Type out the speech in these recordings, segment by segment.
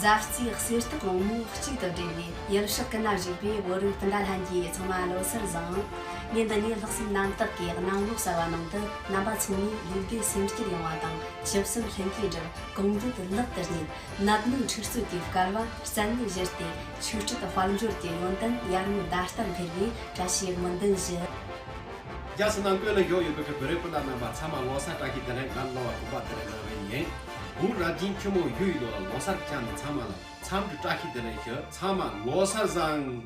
زافتي خسرت قومو خشي تدريبي يرشق كنا جيبي وري تندال هندي ثم لو سرزان لندني لخصم نام تقي نام لو سوانود نبا تسمي ليدي سيمتي يوادان شبسم لنكي جر قومدو دلقترني نادنو تشرسو ديف كاروا ساني جرتي تشوچت فالجورتي وندن يارمو داشتن بيري جاشي مندن ج 야스난 끌려 요요가 그래보다는 마차마 로사다기 되는 간로와 고바들의 예 우라진 규모 유이도 로사찬 참마 참주 짜기 되는 참마 로사장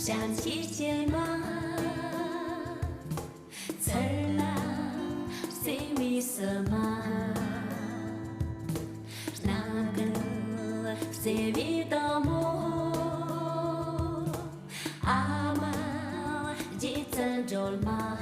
想起肩膀，刺儿啦，谁为什么？那个谁为的梦？阿妈，几层走吗？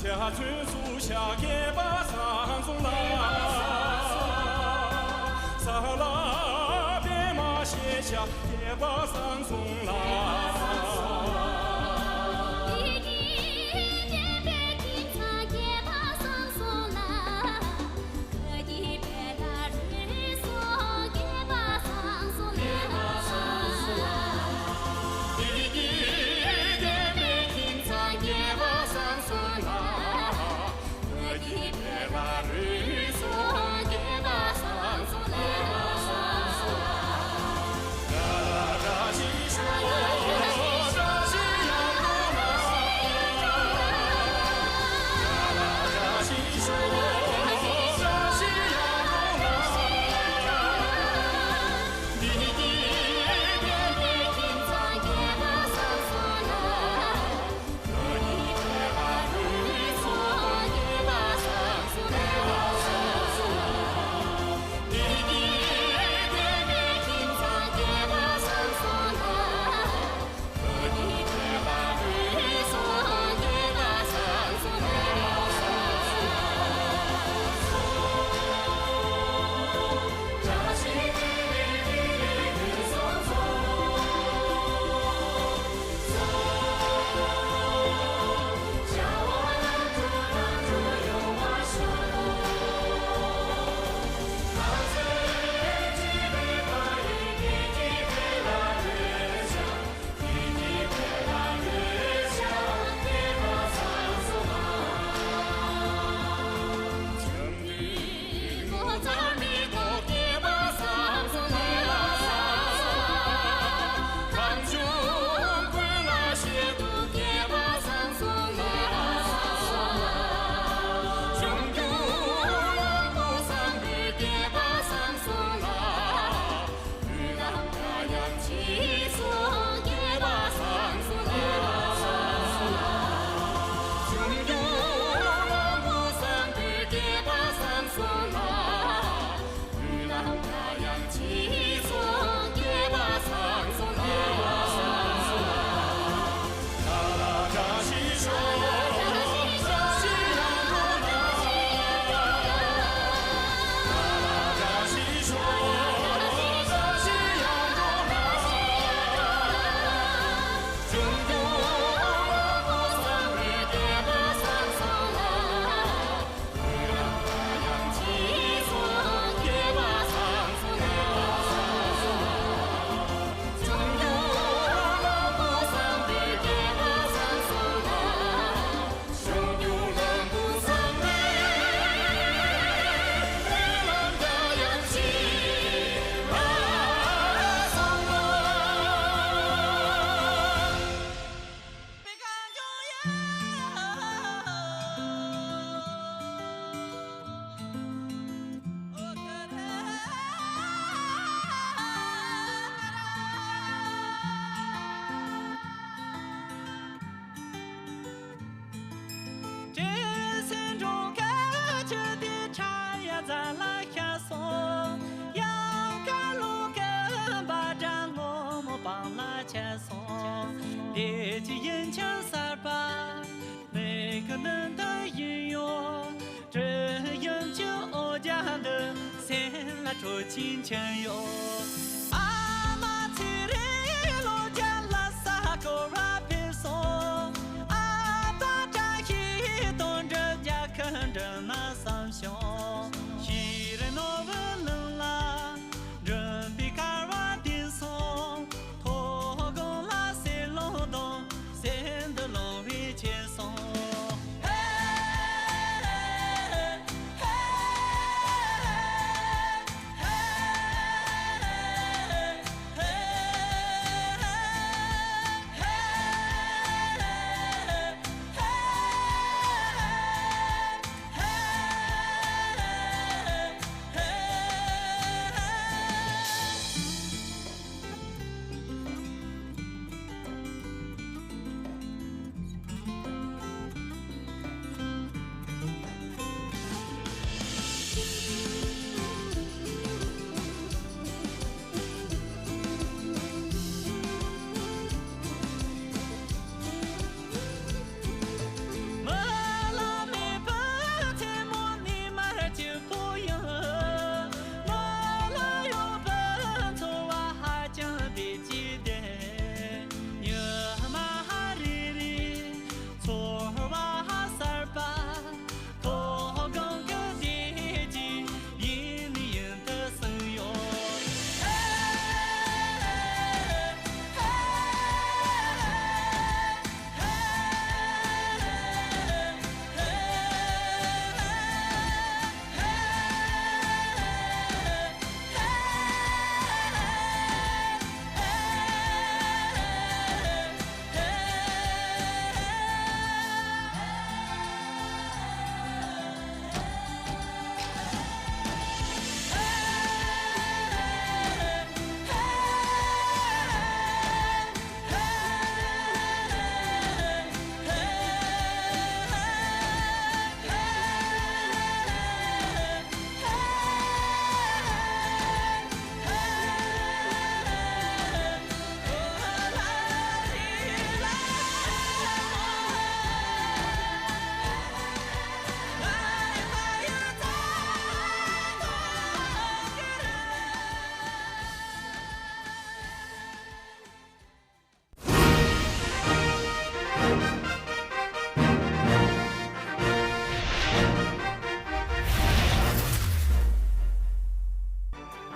家眷属下给把sang送啦，撒拉别马写下给把sang送啦。别起眼前三把，每个人的音乐，这样就家的先来出亲情哟。阿妈起来罗家拉萨狗拉别送，阿爸扎起东着家看着那三兄，西人诺不能啦，人比卡瓦丁松，托公拉塞隆东，先的龙为前松。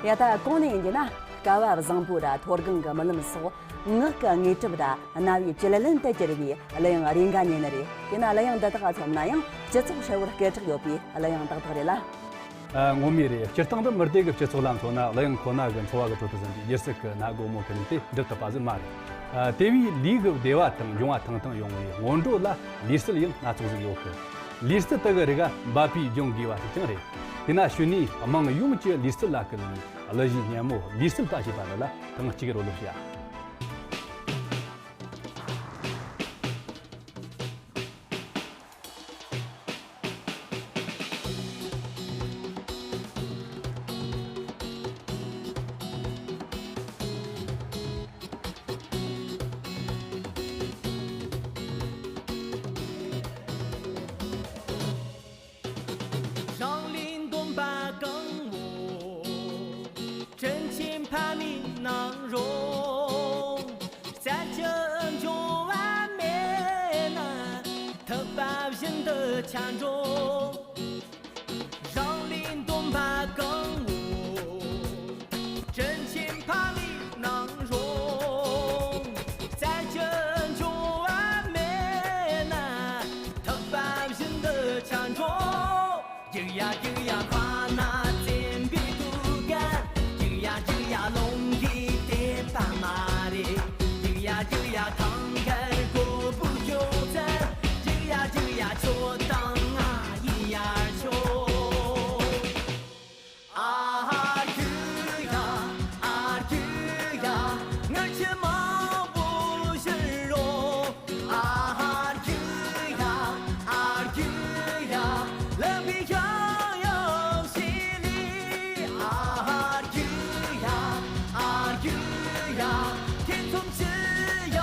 要到过年的呢，搞完上步的拖更个没那么少，我个你知不的，那位接了人在这里，那样啊，人家年那里，跟那样的大家那样，接触社会的改正有比，那样的多的啦。我们也就当着没得个接触浪头呢，那样可能跟错个做的生意，也是个那个么可能的，这都把人骂的。对于理个对话等用啊等等用的，我们做了历史里那做是有可，历史这个这个把比用的话是真的。那学你忙用这历史那个呢，那些年么历史大些办的了，等几个罗东西啊。强中，让林东把更舞，真情怕你囊容，在真中完美那他把人的强中，有呀夸那真比不干，有呀龙一点把马的，有呀堂开过不久在。就呀，就当啊一呀就啊去呀，我却忙不是容啊去呀，冷皮飘摇心里啊去呀，天空只有。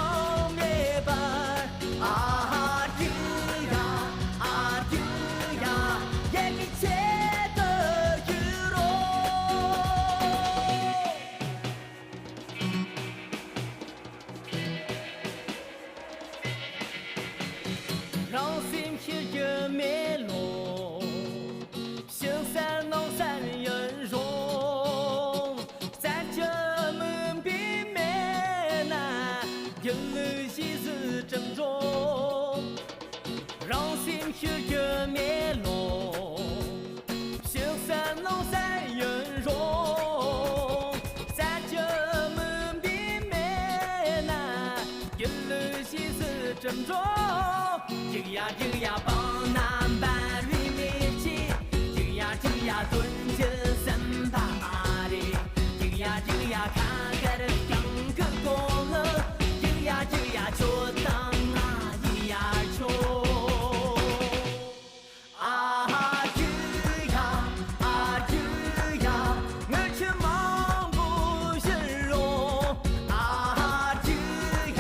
有些是珍重，让心血越绵浓，修山弄山圆融，三九门边美男，有些是珍重，有呀帮男伴侣面前，有呀蹲着三八的，有呀看看的两个公了。就当那一呀穷啊咿呀，我却忙不形容啊咿呀，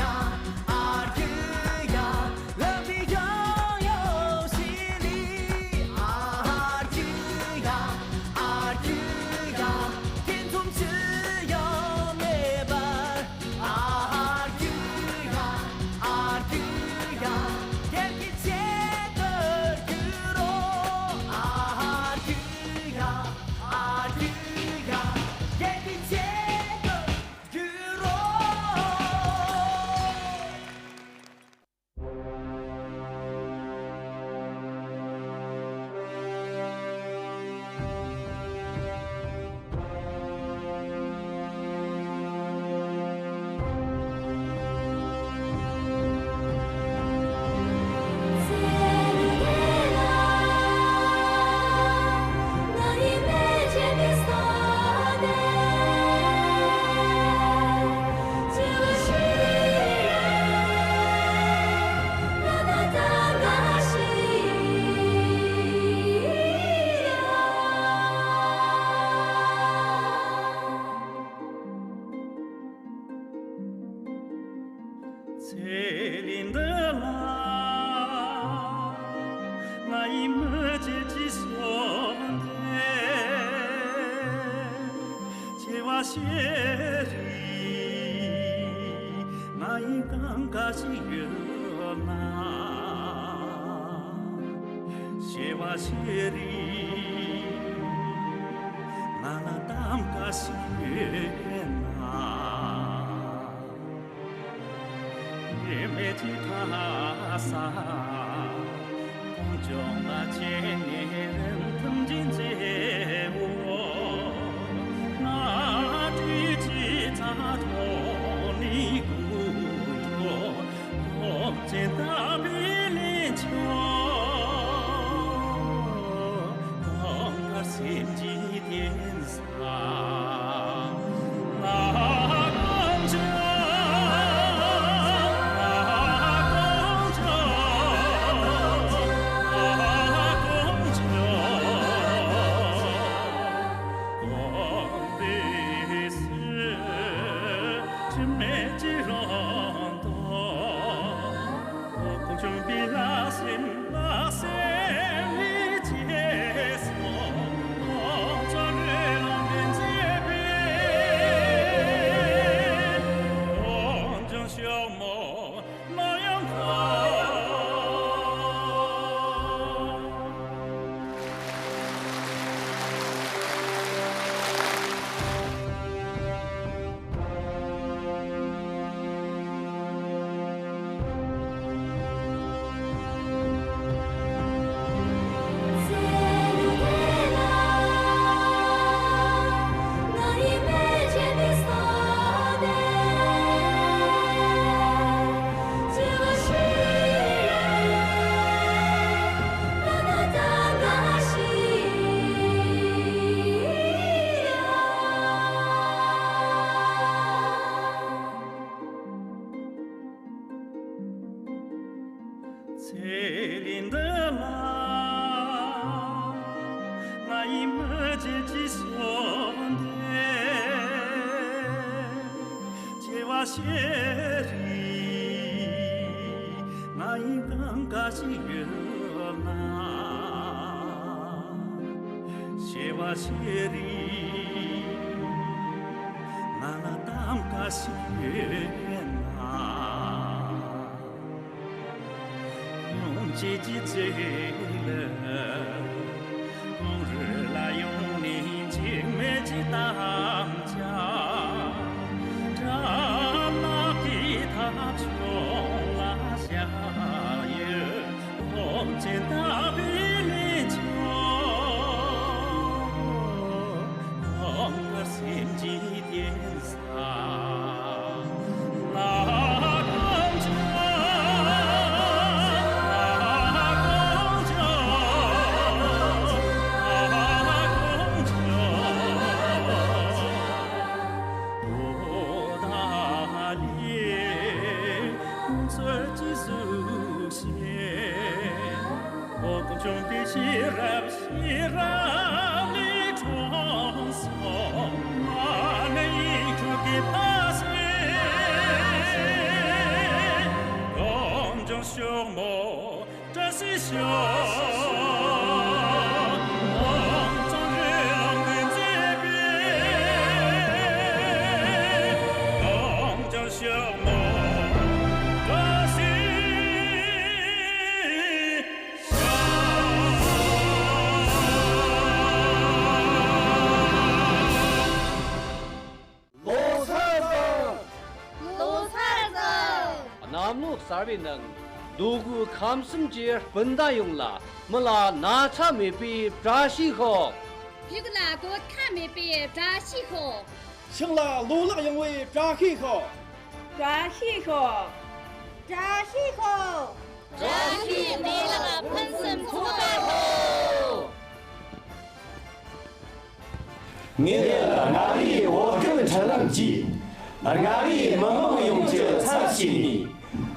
冷的悠悠心里啊咿呀，天空只有美伴啊。les chansons, magnifiques qui passaient, comme d'un surmot de session. 사비는 누구 감심지 본다용라 몰라 나차메비 자시호 비글라고 카메비 자시호 신라 로라 영为자시호 자시호 자시호 자시 내가 펀슴 초가호 你的哪里我更成了记，哪里梦梦永久藏心里。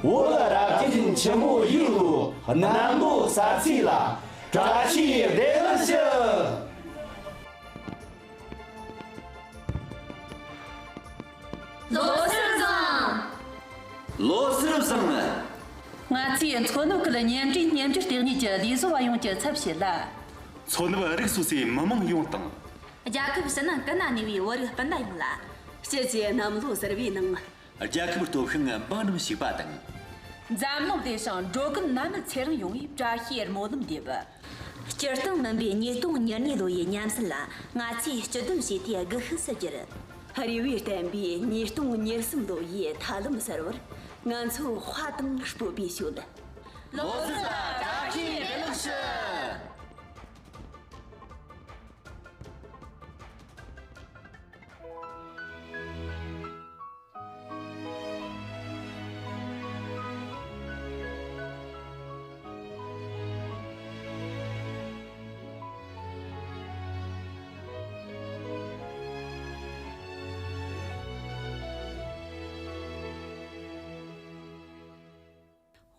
我的这进全部一路南部撒气了，抓起来了些。罗先生，罗先生呢？我见错那个了年这等你这里是我用这才皮了。错那个这个苏西慢慢用等。雅克不是能跟那你为我的本来用了，谢谢那么多事的为能。 雅克不多很啊，帮他们洗把灯。咱们路上这个男的才能用于扎些毛那么的吧？今儿等门边你动你都也年死了，俺去这东西天个很死劲儿。还有一单边你动你什么都也他那么事儿，俺从花灯是不必修的。老子扎起来了是。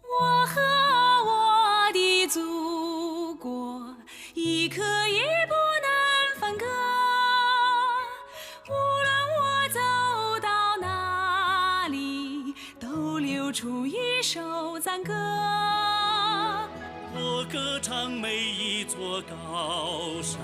我和我的祖国，一刻也不能分割。无论我走到哪里，都流出一首赞歌。我歌唱每一座高山，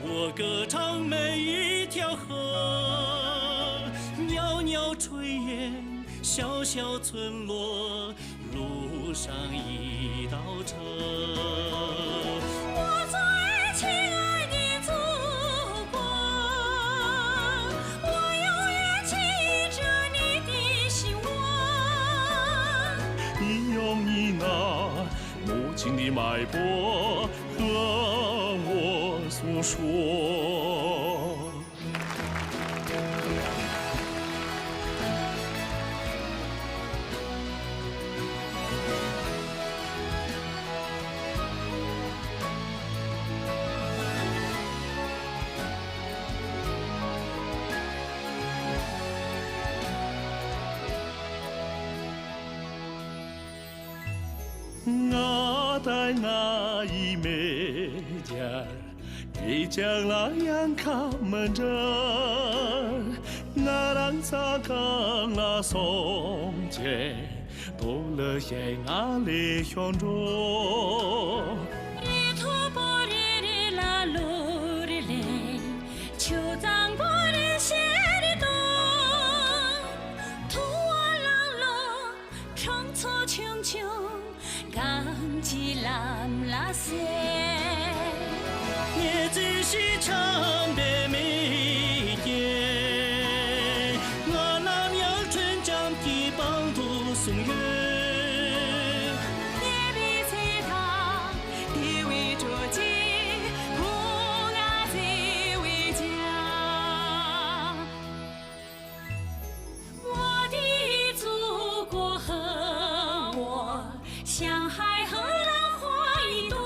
我歌唱每一条河，袅袅炊烟，小小村落。 路上一道车，我最亲爱的祖国，我永远记着你的希望。你用你那母亲的脉搏和我诉说。 我在那一枚家，你将那样看门着，我让萨康那松节，多了些我的胸中。 也只是唱的美言，我那鸟春江的帮助送月，也比其他地位着急，不俺最为家。我的祖国和我，像海和浪花一朵。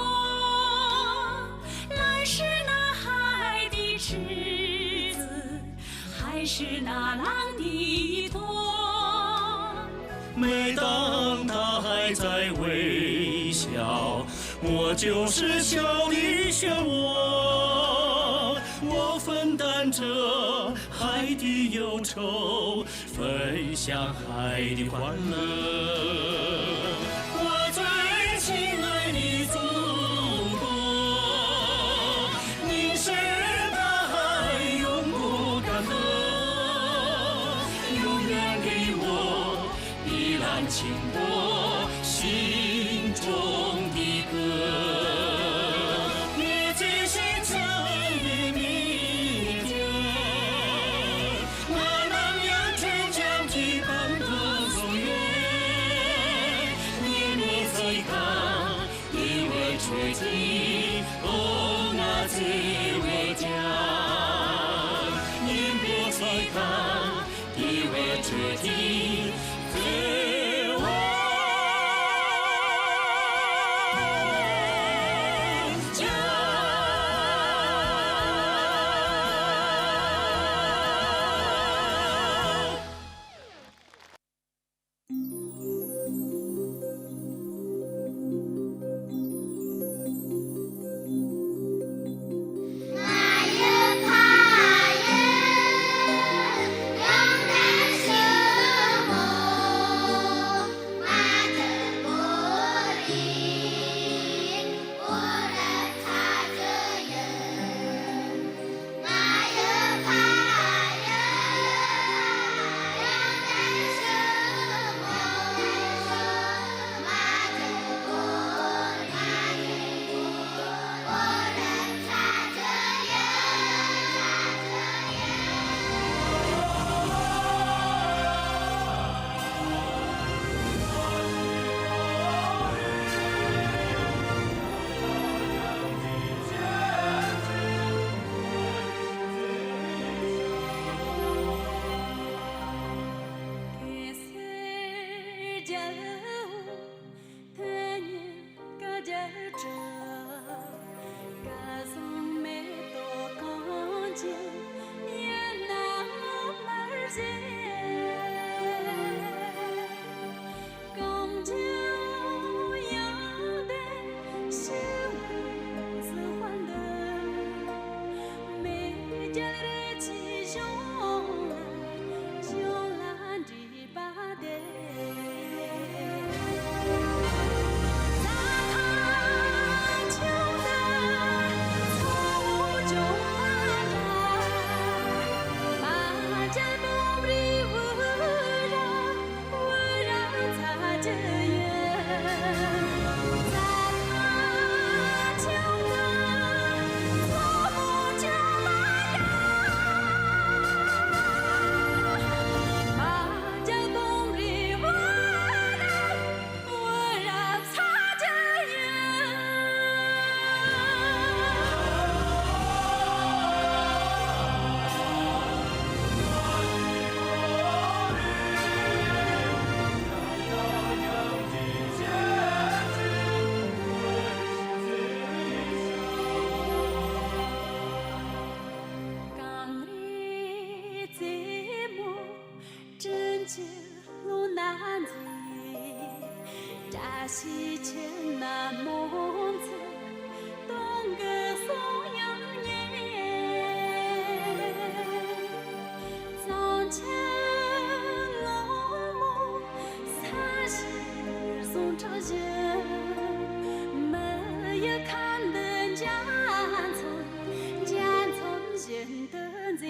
是那海的池子，还是那浪的舵？每当大海还在微笑，我就是小的漩涡，我分担着海的忧愁，分享海的欢乐。我最亲爱的祖国，你是大海永不干涸，永远给我一浪轻波心中的歌。你继续成为你的，我能扬起将去奔腾岁月，你莫再看，因为吹起哦那最为家，你莫再看，因为吹起最为家。西前南梦侧，东歌颂阳年。早晨龙梦，三十送朝鲜，没有看得江村显得在。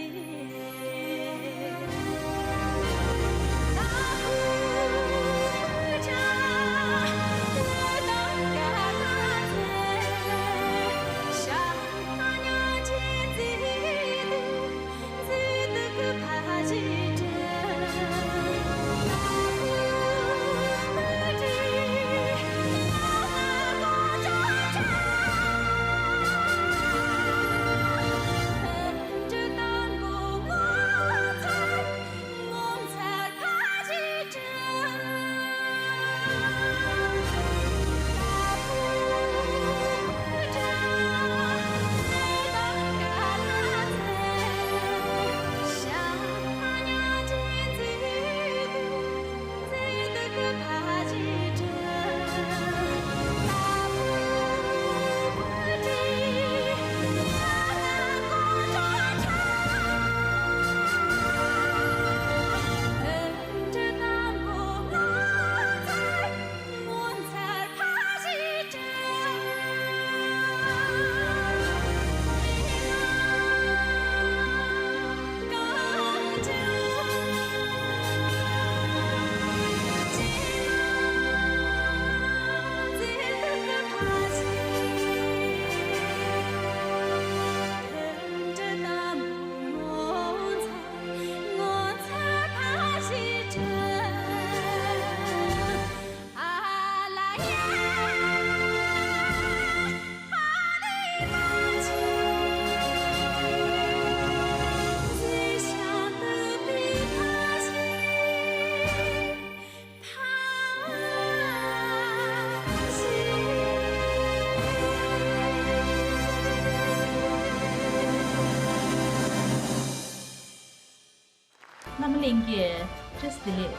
年嘅这是的，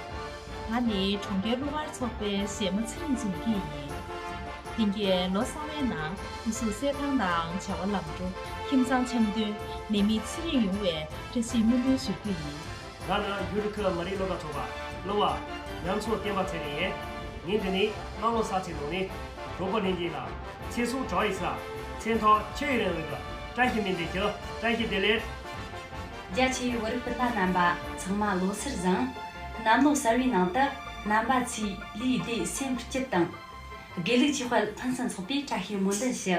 俺哋从嘅路玩错别羡慕青中嘅嘢，听嘅罗沙维南，无数社堂当桥个拦住，欣赏程度，你咪自然用为这是目标水嘅嘢。俺呢有的课没得那个做吧，老啊，两处电话车里，年的呢，老老啥程度呢？如果年纪了，结束找一次啊，前头确认那个，展现面的就展现的嘞。 Jachi waripata namba tsangma losir zang nano sarwi nangda namba chi li de sem chitang geli chi khwal phansan sopi chahi mundan shi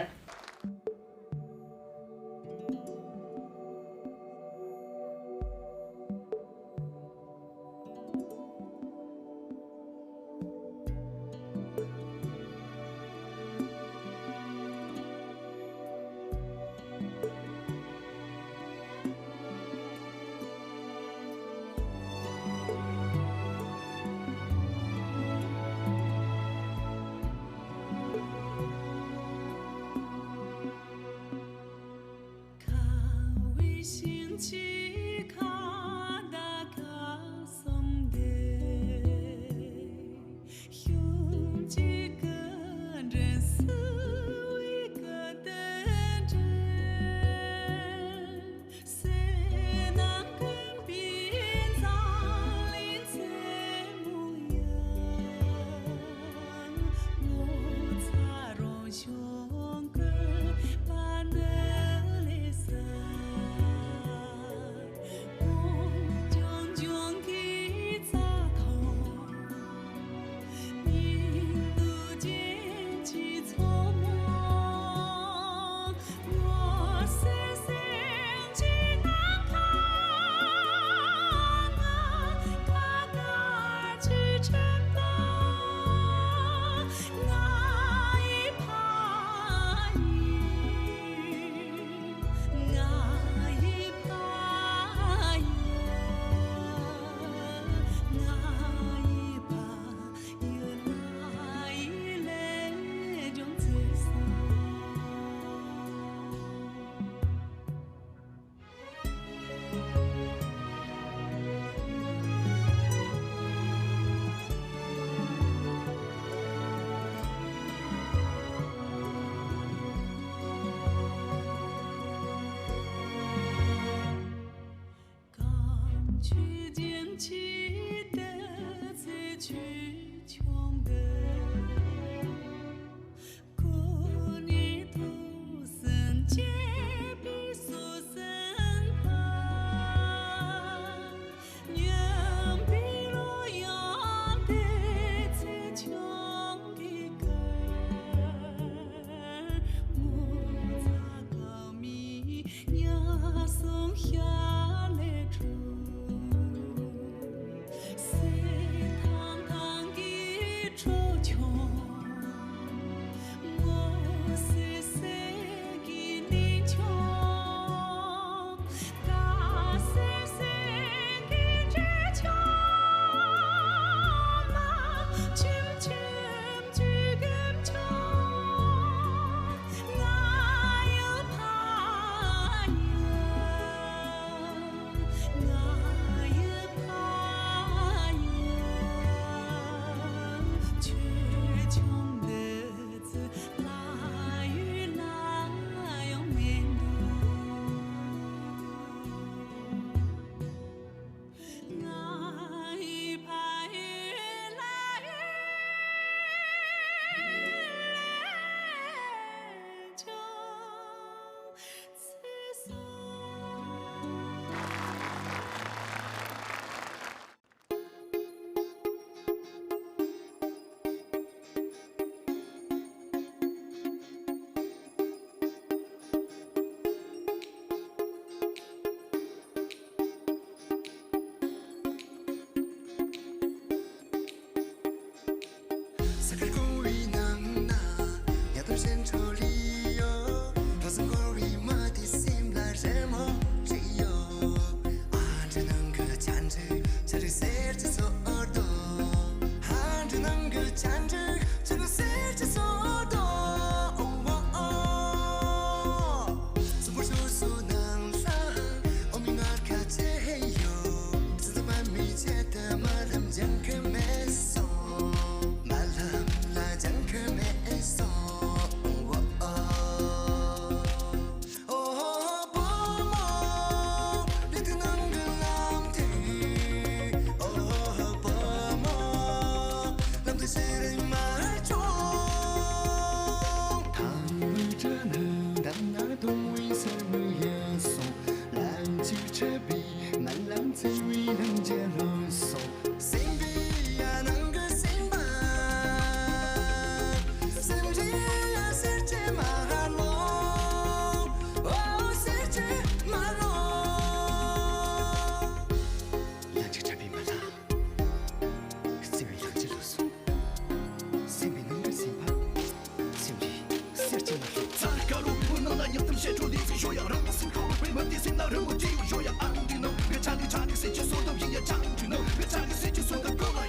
人物进入学呀安定侬，别查理查理谁去说到也要长句侬，别查理谁去说到够了。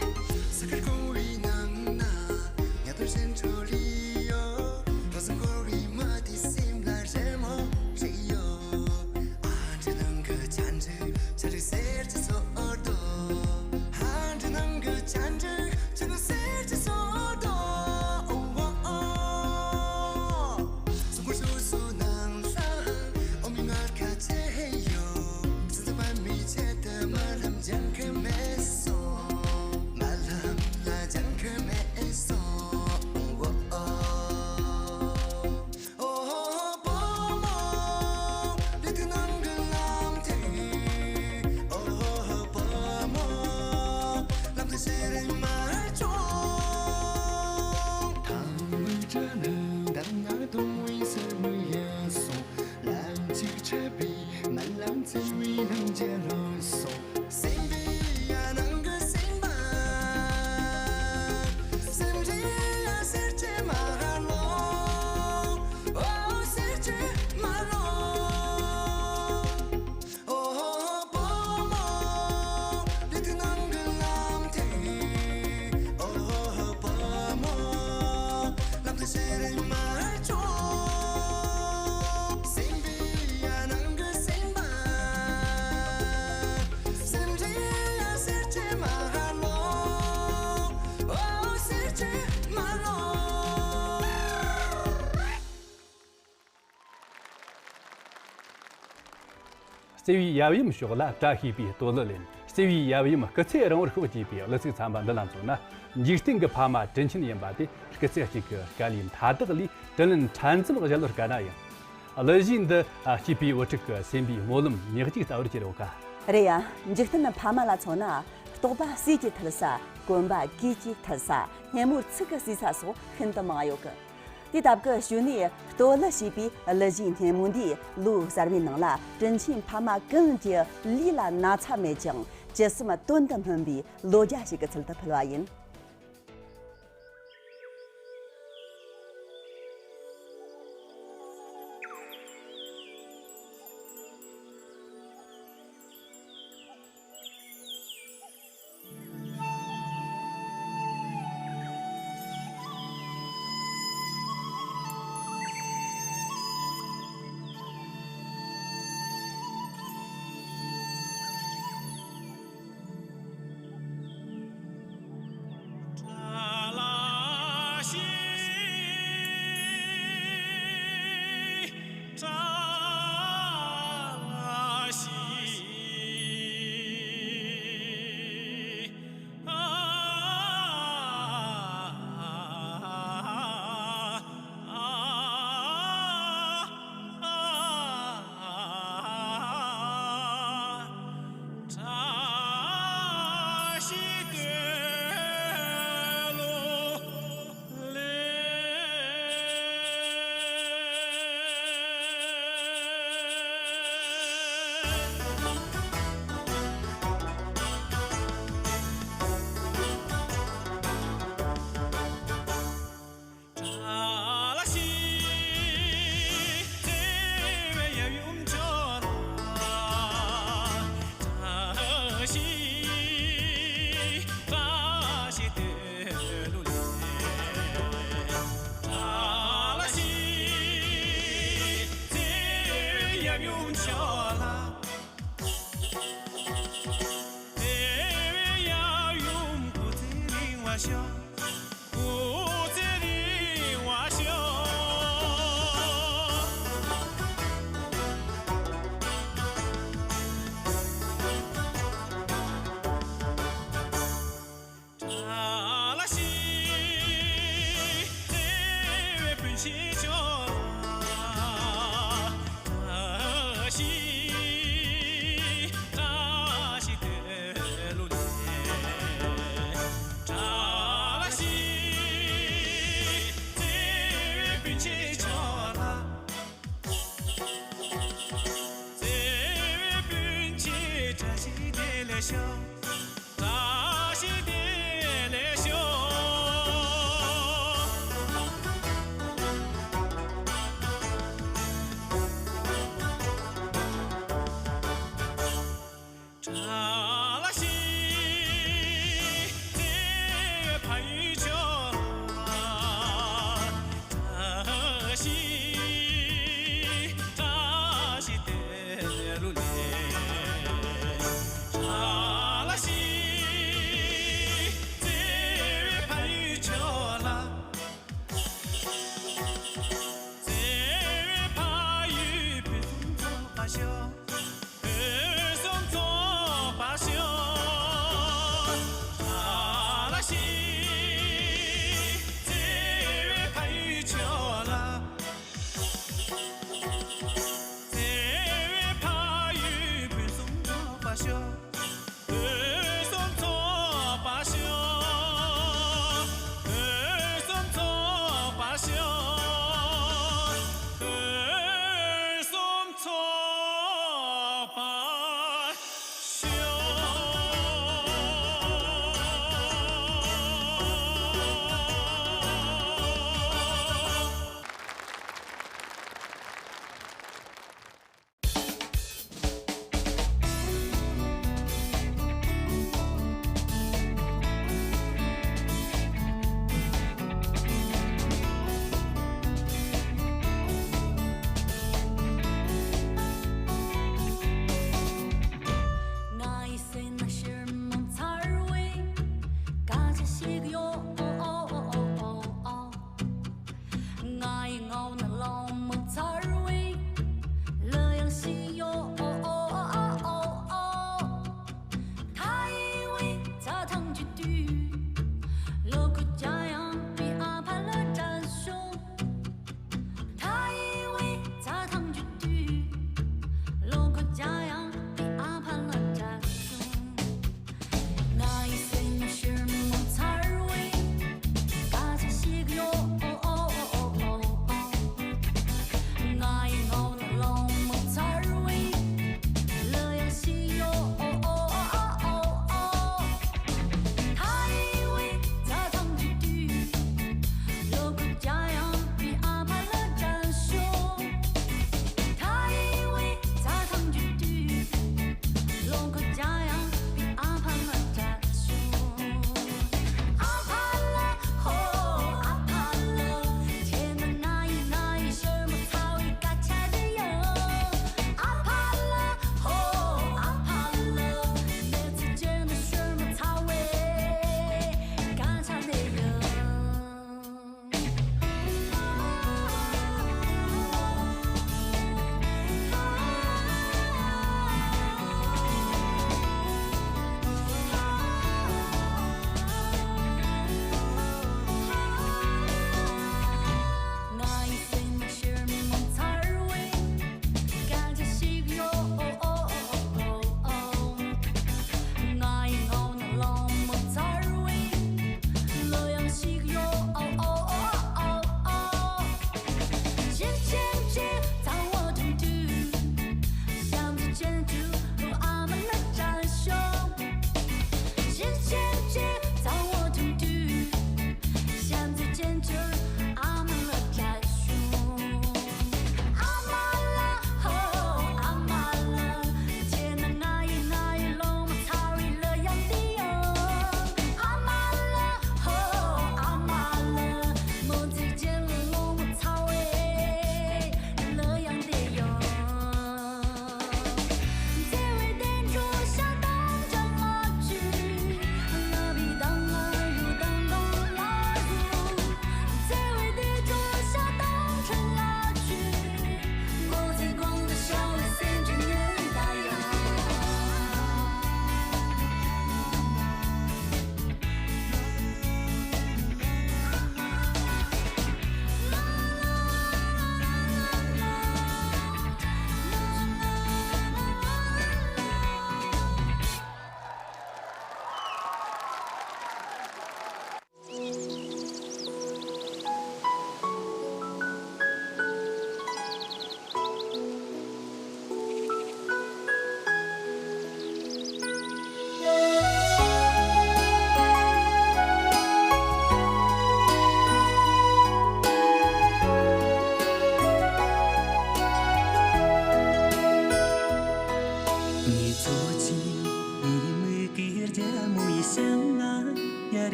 是个故意能拿，要对人处理哟，我是故意没的心来什么谁哟，按着能个站着，这里谁着所多，按着能个站着，这里谁着所多。中国手术能上，我明儿看这哟，现在把米切的马兰讲个没说。세위 야위임 쇼라 다히비 돌레린 세위 야위임 그체 랑을 코지비 러스 참바 달란조나 니스팅 그 파마 텐션 임바디 그체치 그 갈린 다드리 덜은 찬즈르 갈러 가나야 알레진데 히피 워트크 셈비 몰음 니그티 타우르지로카 레야 니스팅 파마라 초나 또바 시지 탈사 곤바 기지 탈사 네무 츠그 시사소 흔더마요그第八个兄弟多了西比了今天目的路上面能了真情怕嘛更加离了拿差没讲这是么短的门比罗家是个词的普拉音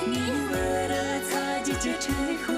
你为了擦几只柴火。